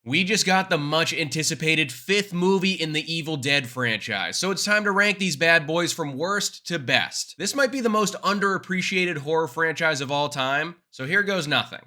We just got the much anticipated fifth movie in the Evil Dead franchise, so it's time to rank these bad boys from worst to best. This might be the most underappreciated horror franchise of all time, so here goes nothing.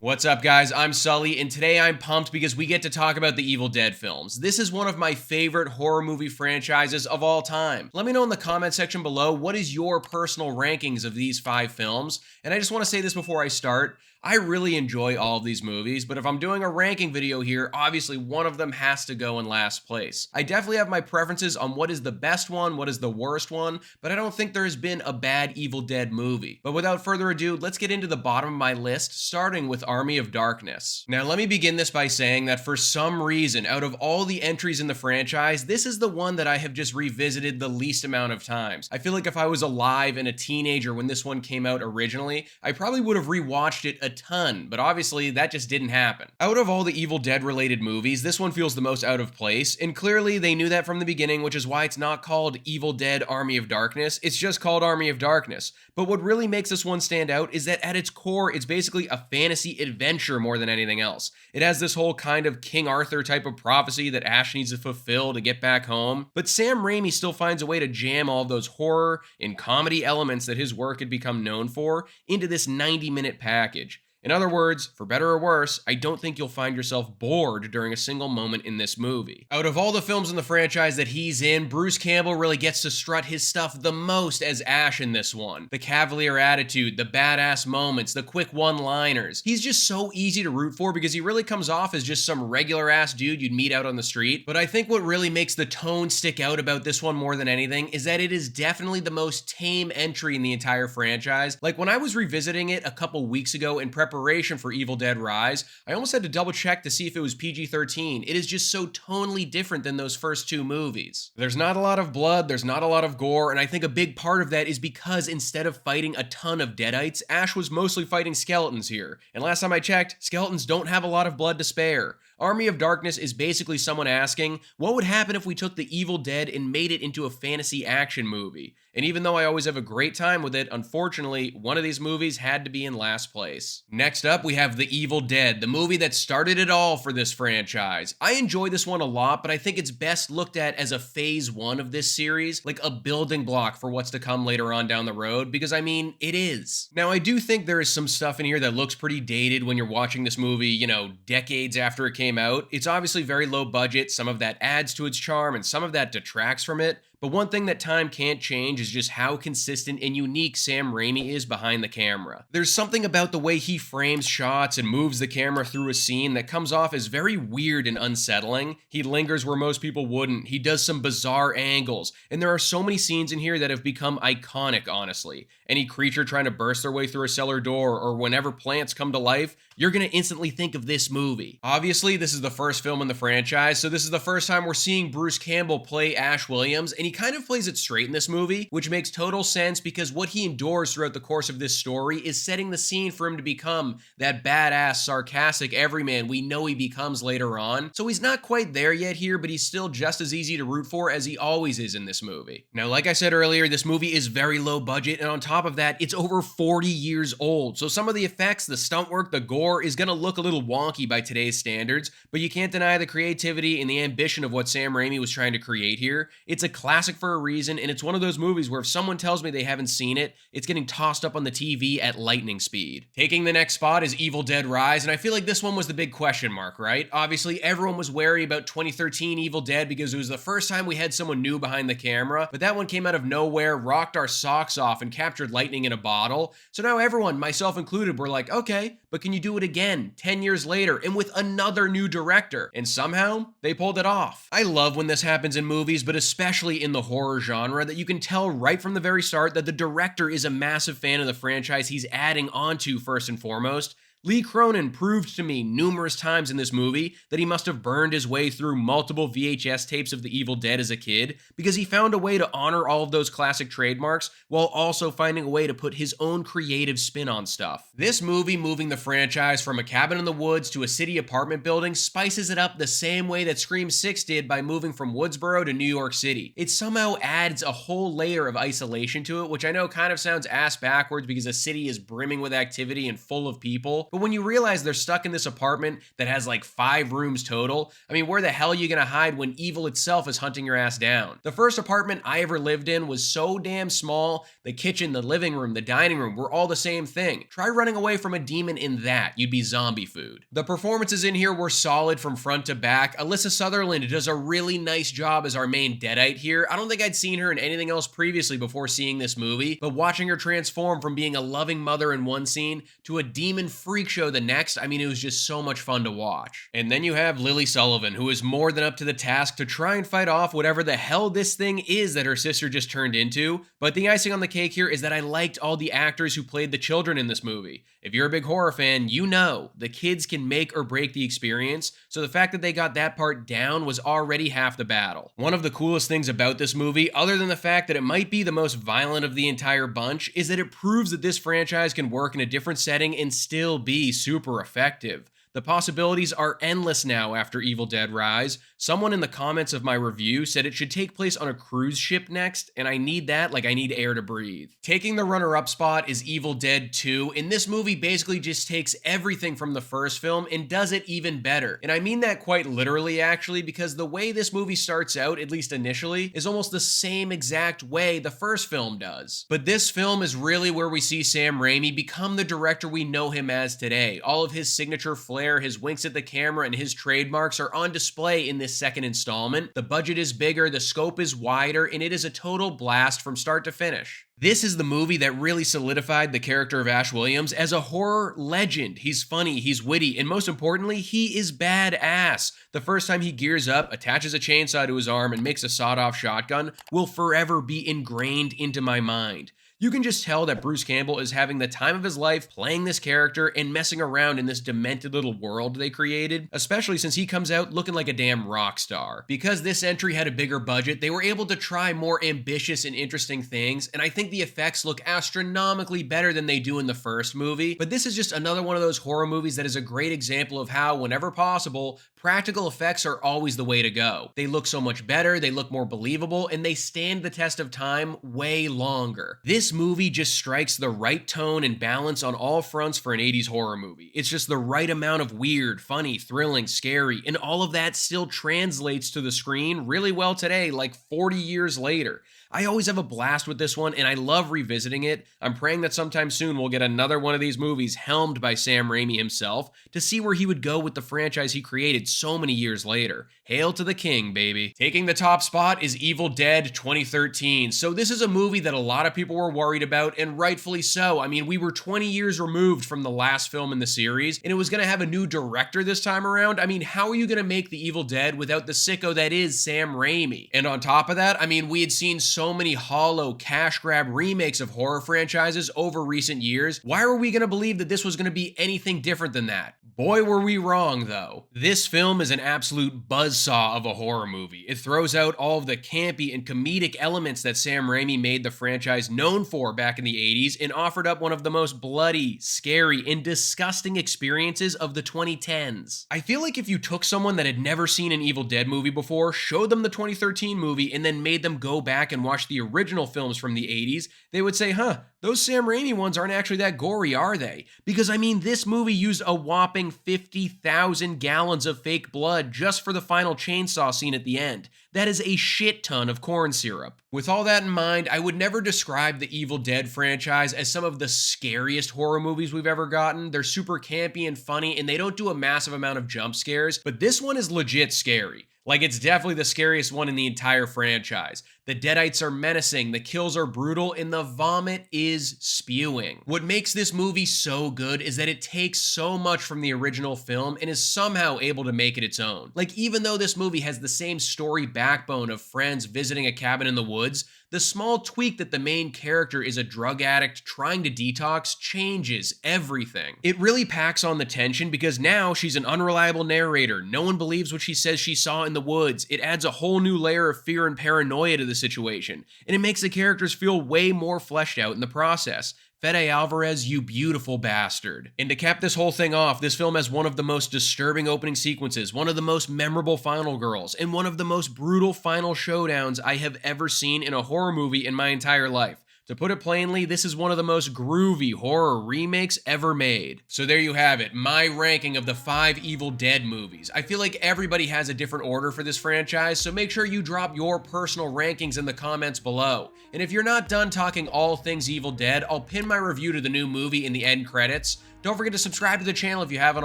What's up, guys? I'm Sully, and today I'm pumped because we get to talk about the Evil Dead films. This is one of my favorite horror movie franchises of all time. Let me know in the comment section below, what is your personal rankings of these 5 films? And I just want to say this before I start. I really enjoy all of these movies, but if I'm doing a ranking video here, obviously one of them has to go in last place. I definitely have my preferences on what is the best one, what is the worst one, but I don't think there has been a bad Evil Dead movie. But without further ado, let's get into the bottom of my list, starting with Army of Darkness. Now, let me begin this by saying that for some reason, out of all the entries in the franchise, this is the one that I have just revisited the least amount of times. I feel like if I was alive and a teenager when this one came out originally, I probably would have rewatched it a ton, but obviously that just didn't happen. Out of all the Evil Dead related movies, this one feels the most out of place, and clearly they knew that from the beginning, which is why it's not called Evil Dead Army of Darkness, it's just called Army of Darkness. But what really makes this one stand out is that at its core, it's basically a fantasy adventure more than anything else. It has this whole kind of King Arthur type of prophecy that Ash needs to fulfill to get back home, but Sam Raimi still finds a way to jam all of those horror and comedy elements that his work had become known for into this 90-minute package. In other words, for better or worse, I don't think you'll find yourself bored during a single moment in this movie. Out of all the films in the franchise that he's in, Bruce Campbell really gets to strut his stuff the most as Ash in this one. The cavalier attitude, the badass moments, the quick one-liners. He's just so easy to root for because he really comes off as just some regular-ass dude you'd meet out on the street. But I think what really makes the tone stick out about this one more than anything is that it is definitely the most tame entry in the entire franchise. Like, when I was revisiting it a couple weeks ago in preparation for Evil Dead Rise, I almost had to double check to see if it was PG-13. It is just so tonally different than those first 2 movies. There's not a lot of blood, there's not a lot of gore, and I think a big part of that is because instead of fighting a ton of deadites, Ash was mostly fighting skeletons here. And last time I checked, skeletons don't have a lot of blood to spare. Army of Darkness is basically someone asking, what would happen if we took the Evil Dead and made it into a fantasy action movie? And even though I always have a great time with it, unfortunately, one of these movies had to be in last place. Next up, we have The Evil Dead, the movie that started it all for this franchise. I enjoy this one a lot, but I think it's best looked at as a phase 1 of this series, like a building block for what's to come later on down the road, because I mean, it is. Now, I do think there is some stuff in here that looks pretty dated when you're watching this movie, decades after it came out. It's obviously very low budget, some of that adds to its charm and some of that detracts from it. But one thing that time can't change is just how consistent and unique Sam Raimi is behind the camera. There's something about the way he frames shots and moves the camera through a scene that comes off as very weird and unsettling. He lingers where most people wouldn't. He does some bizarre angles. And there are so many scenes in here that have become iconic, honestly. Any creature trying to burst their way through a cellar door, or whenever plants come to life, you're gonna instantly think of this movie. Obviously, this is the first film in the franchise, so this is the first time we're seeing Bruce Campbell play Ash Williams, and he kind of plays it straight in this movie, which makes total sense because what he endures throughout the course of this story is setting the scene for him to become that badass, sarcastic everyman we know he becomes later on. So he's not quite there yet here, but he's still just as easy to root for as he always is in this movie. Now, like I said earlier, this movie is very low budget, and on top of that, it's over 40 years old. So some of the effects, the stunt work, the gore is gonna look a little wonky by today's standards, but you can't deny the creativity and the ambition of what Sam Raimi was trying to create here. It's a classic for a reason, and it's one of those movies where if someone tells me they haven't seen it, it's getting tossed up on the TV at lightning speed. Taking the next spot is Evil Dead Rise, and I feel like this one was the big question mark, right? Obviously, everyone was wary about 2013 Evil Dead because it was the first time we had someone new behind the camera, but that one came out of nowhere, rocked our socks off, and captured lightning in a bottle. So now everyone, myself included, were like, okay, but can you do it again 10 years later and with another new director? And somehow they pulled it off. I love when this happens in movies, but especially in the horror genre, that you can tell right from the very start that the director is a massive fan of the franchise he's adding onto first and foremost. Lee Cronin proved to me numerous times in this movie that he must have burned his way through multiple VHS tapes of The Evil Dead as a kid, because he found a way to honor all of those classic trademarks while also finding a way to put his own creative spin on stuff. This movie, moving the franchise from a cabin in the woods to a city apartment building, spices it up the same way that Scream 6 did by moving from Woodsboro to New York City. It somehow adds a whole layer of isolation to it, which I know kind of sounds ass backwards because a city is brimming with activity and full of people. But when you realize they're stuck in this apartment that has like 5 rooms total, I mean, where the hell are you gonna hide when evil itself is hunting your ass down? The first apartment I ever lived in was so damn small, the kitchen, the living room, the dining room were all the same thing. Try running away from a demon in that, you'd be zombie food. The performances in here were solid from front to back. Alyssa Sutherland does a really nice job as our main deadite here. I don't think I'd seen her in anything else previously before seeing this movie, but watching her transform from being a loving mother in one scene to a demon freak show the next, I mean, it was just so much fun to watch. And then you have Lily Sullivan, who is more than up to the task to try and fight off whatever the hell this thing is that her sister just turned into. But the icing on the cake here is that I liked all the actors who played the children in this movie. If you're a big horror fan, you know the kids can make or break the experience, so the fact that they got that part down was already half the battle. One of the coolest things about this movie, other than the fact that it might be the most violent of the entire bunch, is that it proves that this franchise can work in a different setting and still be super effective. The possibilities are endless now after Evil Dead Rise. Someone in the comments of my review said it should take place on a cruise ship next, and I need that like I need air to breathe. Taking the runner-up spot is Evil Dead 2, and this movie basically just takes everything from the first film and does it even better. And I mean that quite literally, actually, because the way this movie starts out, at least initially, is almost the same exact way the first film does. But this film is really where we see Sam Raimi become the director we know him as today. All of his signature flair, his winks at the camera, and his trademarks are on display in this second installment. The budget is bigger, the scope is wider, and it is a total blast from start to finish. This is the movie that really solidified the character of Ash Williams as a horror legend. He's funny, he's witty, and most importantly, he is badass. The first time he gears up, attaches a chainsaw to his arm, and makes a sawed-off shotgun will forever be ingrained into my mind. You can just tell that Bruce Campbell is having the time of his life playing this character and messing around in this demented little world they created, especially since he comes out looking like a damn rock star. Because this entry had a bigger budget, they were able to try more ambitious and interesting things, and I think the effects look astronomically better than they do in the first movie. But this is just another one of those horror movies that is a great example of how, whenever possible, practical effects are always the way to go. They look so much better, they look more believable, and they stand the test of time way longer. This movie just strikes the right tone and balance on all fronts for an 80s horror movie. It's just the right amount of weird, funny, thrilling, scary, and all of that still translates to the screen really well today, like 40 years later. I always have a blast with this one, and I love revisiting it. I'm praying that sometime soon we'll get another one of these movies helmed by Sam Raimi himself to see where he would go with the franchise he created so many years later. Hail to the king, baby. Taking the top spot is Evil Dead 2013. So this is a movie that a lot of people were worried about, and rightfully so. I mean, we were 20 years removed from the last film in the series, and it was going to have a new director this time around. I mean, how are you going to make The Evil Dead without the sicko that is Sam Raimi? And on top of that, I mean, we had seen so many hollow cash grab remakes of horror franchises over recent years. Why were we going to believe that this was going to be anything different than that? Boy, were we wrong, though. This film is an absolute buzzsaw of a horror movie. It throws out all of the campy and comedic elements that Sam Raimi made the franchise known for back in the 80s and offered up one of the most bloody, scary, and disgusting experiences of the 2010s. I feel like if you took someone that had never seen an Evil Dead movie before, showed them the 2013 movie, and then made them go back and watch the original films from the 80s, they would say, huh, those Sam Raimi ones aren't actually that gory, are they? Because, I mean, this movie used a whopping 50,000 gallons of fake blood just for the final chainsaw scene at the end. That is a shit ton of corn syrup. With all that in mind, I would never describe the Evil Dead franchise as some of the scariest horror movies we've ever gotten. They're super campy and funny, and they don't do a massive amount of jump scares, but this one is legit scary. Like, it's definitely the scariest one in the entire franchise. The deadites are menacing, the kills are brutal, and the vomit is spewing. What makes this movie so good is that it takes so much from the original film and is somehow able to make it its own. Like, even though this movie has the same story backbone of friends visiting a cabin in the woods, The small tweak that the main character is a drug addict trying to detox changes everything. It really packs on the tension because now she's an unreliable narrator. No one believes what she says she saw in the woods. It adds a whole new layer of fear and paranoia to the situation, and it makes the characters feel way more fleshed out in the process. Fede Alvarez, you beautiful bastard. And to cap this whole thing off, this film has one of the most disturbing opening sequences, one of the most memorable final girls, and one of the most brutal final showdowns I have ever seen in a horror movie in my entire life. To put it plainly, this is one of the most groovy horror remakes ever made. So there you have it, my ranking of the 5 Evil Dead movies. I feel like everybody has a different order for this franchise, so make sure you drop your personal rankings in the comments below. And if you're not done talking all things Evil Dead, I'll pin my review to the new movie in the end credits. Don't forget to subscribe to the channel if you haven't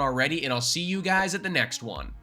already, and I'll see you guys at the next one.